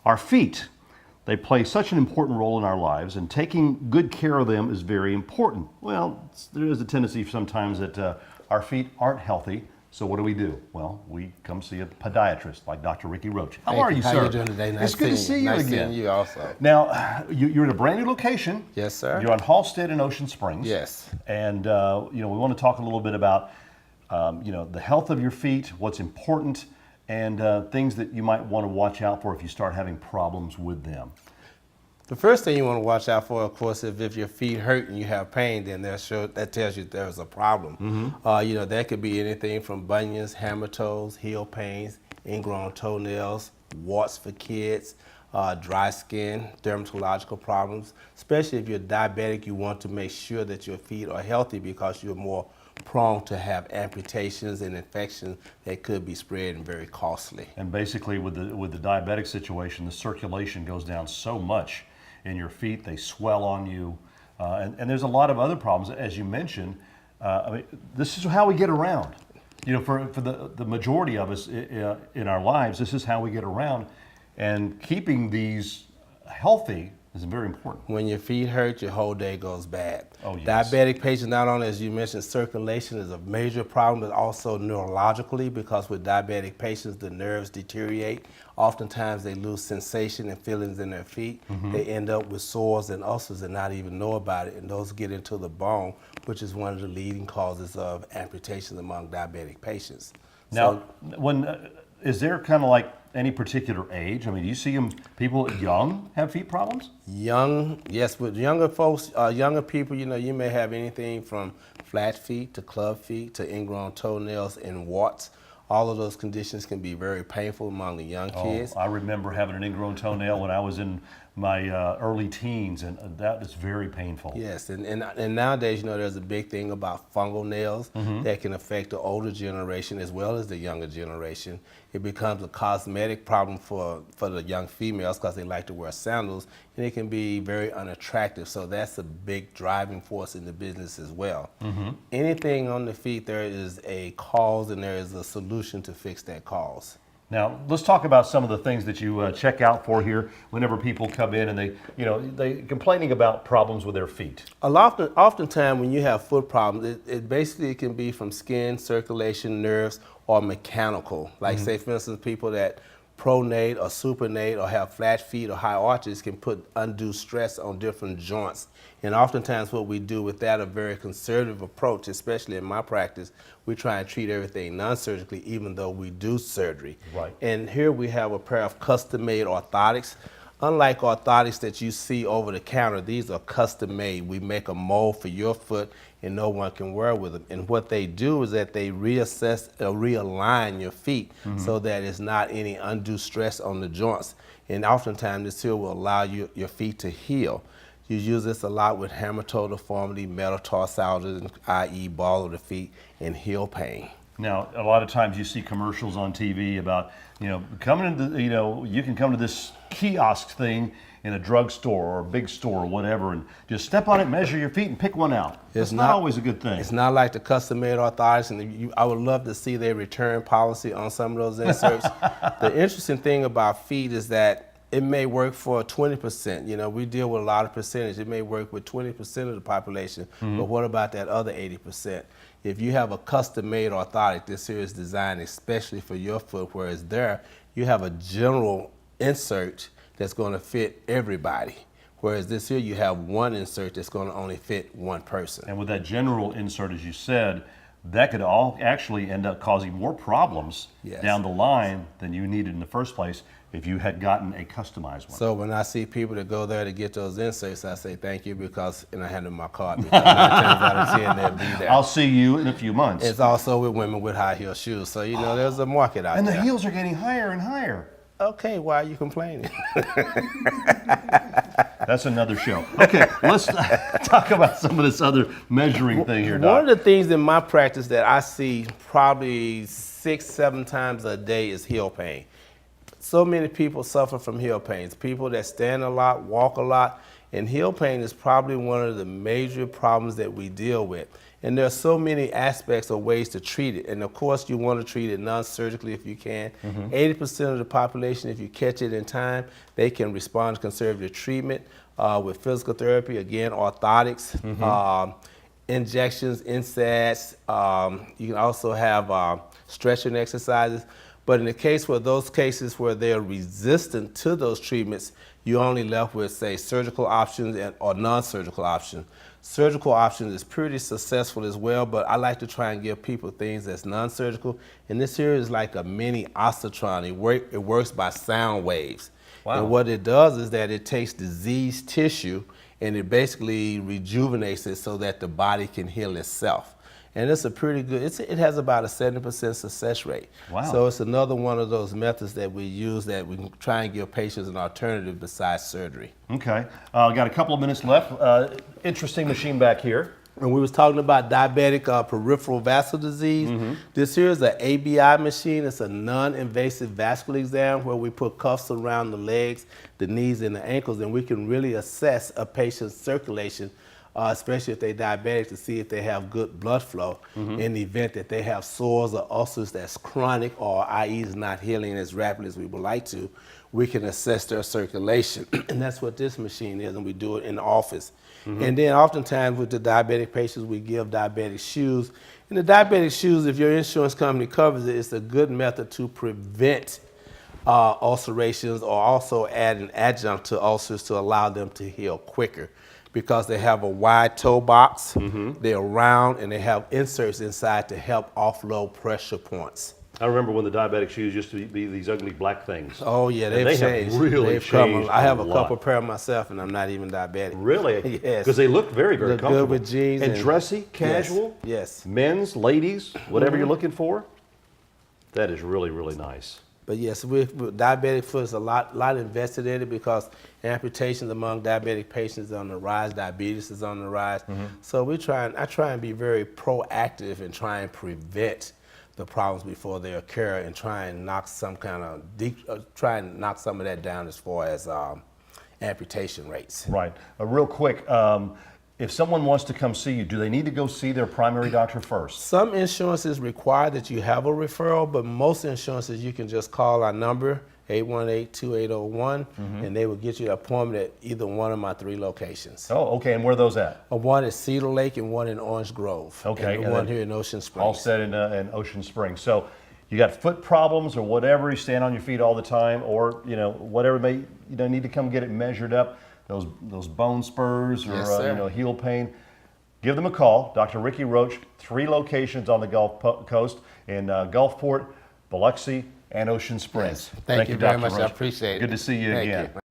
Our feet, they play such an important role in our lives, and taking good care of them is very important. Well, there is a tendency sometimes that our feet aren't healthy. So what do? Well, we come see a podiatrist like Dr. Ricky Roach. How are you, sir? How are you doing today? It's good to see you nice again. Seeing you also. Now, you're in a brand new location. Yes, sir. You're on Halstead in Ocean Springs. Yes. And we want to talk a little bit about the health of your feet, what's important, and things that you might want to watch out for if you start having problems with them. The first thing you want to watch out for, of course, is if your feet hurt and you have pain, then that tells you there's a problem. Mm-hmm. That could be anything from bunions, hammer toes, heel pains, ingrown toenails, warts for kids, dry skin, dermatological problems. Especially if you're diabetic, you want to make sure that your feet are healthy because you're more prone to have amputations and infections that could be spread and very costly. And basically with the diabetic situation, the circulation goes down so much in your feet, they swell on you, and there's a lot of other problems, as you mentioned. This is how we get around. For the majority of us in our lives, this is how we get around, and keeping these healthy is very important. When your feet hurt, your whole day goes bad. Oh, yes. Diabetic patients, not only, as you mentioned, circulation is a major problem, but also neurologically, because with diabetic patients, the nerves deteriorate. Oftentimes, they lose sensation and feelings in their feet. Mm-hmm. They end up with sores and ulcers and not even know about it, and those get into the bone, which is one of the leading causes of amputations among diabetic patients. Now, is there kind of like any particular age? Do you see people young have feet problems? Young, yes. With younger folks, younger people, you may have anything from flat feet to club feet to ingrown toenails and warts. All of those conditions can be very painful among the young kids. I remember having an ingrown toenail when I was in my early teens, and that is very painful. Yes, and nowadays, there's a big thing about fungal nails mm-hmm. that can affect the older generation as well as the younger generation. It becomes a cosmetic problem for the young females because they like to wear sandals, and it can be very unattractive. So that's a big driving force in the business as well. Mm-hmm. Anything on the feet, there is a cause and there is a solution to fix that cause. Now, let's talk about some of the things that you check out for here whenever people come in and they complaining about problems with their feet. Oftentimes when you have foot problems, it basically can be from skin, circulation, nerves, or mechanical. Like mm-hmm. say, for instance, people that pronate or supinate or have flat feet or high arches can put undue stress on different joints. And oftentimes what we do with that, a very conservative approach, especially in my practice, we try and treat everything non-surgically even though we do surgery. Right. And here we have a pair of custom-made orthotics. Unlike orthotics that you see over the counter, these are custom made. We make a mold for your foot and no one can wear with them. And what they do is that they reassess or realign your feet mm-hmm. so that it's not any undue stress on the joints. And oftentimes this here will allow your feet to heal. You use this a lot with hammer toe deformity, metatarsalgia, i.e. ball of the feet, and heel pain. Now, a lot of times you see commercials on TV about, coming into, you can come to this kiosk thing in a drugstore or a big store or whatever and just step on it, measure your feet, and pick one out. It's not always a good thing. It's not like the custom-made orthotics, and I would love to see their return policy on some of those inserts. The interesting thing about feet is that it may work for 20%. We deal with a lot of percentage. It may work with 20% of the population, mm-hmm. but what about that other 80%? If you have a custom-made orthotic, this here is designed especially for your foot, whereas there you have a general insert that's going to fit everybody. Whereas this here you have one insert that's going to only fit one person. And with that general insert, as you said, that could all actually end up causing more problems yes. down the line than you needed in the first place if you had gotten a customized one. So when I see people that go there to get those inserts, I say thank you and I hand them my card because 9 times out of 10 they'll be there. I'll see you in a few months. It's also with women with high heel shoes. So there's a market out there. And the heels are getting higher and higher. Okay, why are you complaining? That's another show. Okay, let's talk about some of this other measuring thing here, Doc. One of the things in my practice that I see probably 6-7 times a day is heel pain. so many people suffer from heel pains. People that stand a lot, walk a lot, and heel pain is probably one of the major problems that we deal with. And there are so many aspects or ways to treat it. And of course, you want to treat it non-surgically if you can. 80% of the population, if you catch it in time, they can respond to conservative treatment with physical therapy, again, orthotics, injections, NSAIDs. You can also have stretching exercises. But in the case where those cases where they're resistant to those treatments, you're only left with, say, surgical options or non-surgical options. Surgical options is pretty successful as well, but I like to try and give people things that's non-surgical. And this here is like a mini oscillotron. It works by sound waves. Wow. And what it does is that it takes diseased tissue and it basically rejuvenates it so that the body can heal itself. And it's a pretty good, it has about a 70% success rate. Wow. So it's another one of those methods that we use that we can try and give patients an alternative besides surgery. Okay, got a couple of minutes left. Interesting machine back here. And we was talking about diabetic peripheral vascular disease. This here is an ABI machine. It's a non-invasive vascular exam where we put cuffs around the legs, the knees, and the ankles, and we can really assess a patient's circulation, especially if they're diabetic, to see if they have good blood flow in the event that they have sores or ulcers that's chronic or i.e. is not healing as rapidly as we would like to. We can assess their circulation. And that's what this machine is, and we do it in the office. And then oftentimes with the diabetic patients, we give diabetic shoes. And the diabetic shoes, if your insurance company covers it, it's a good method to prevent ulcerations or also add an adjunct to ulcers to allow them to heal quicker, because they have a wide toe box, they're round, and they have inserts inside to help offload pressure points. I remember when the diabetic shoes used to be these ugly black things. Oh yeah, And they've they changed. have really They've come changed. I have a lot. couple pair myself, and I'm not even diabetic. Really? Yes. Because they look very, very Look good comfortable. with jeans and and- dressy, casual. Yes. Men's, ladies, whatever you're looking for. That is really, really nice. But yes, with diabetic foot is a lot invested in it, because amputations among diabetic patients is on the rise, diabetes is on the rise. So I try and be very proactive and try and prevent the problems before they occur, and try and knock some of that down as far as amputation rates. Right. Real quick, if someone wants to come see you, do they need to go see their primary doctor first? Some insurances require that you have a referral, but most insurances you can just call our number, 818-2801, and they will get you an appointment at either one of my 3 locations. Oh, okay. And where are those at? One at Cedar Lake and one in Orange Grove. Okay. And the one here in Ocean Springs. All set in Ocean Springs. So you got foot problems or whatever, you stand on your feet all the time, or whatever need to come get it measured up. Those bone spurs or Yes, sir. heel pain. Give them a call. Dr. Ricky Roach, 3 locations on the Gulf Coast in Gulfport, Biloxi, and Ocean Springs. Thank you very Dr. much. I Roach. appreciate it. Good to see you Thank again. you.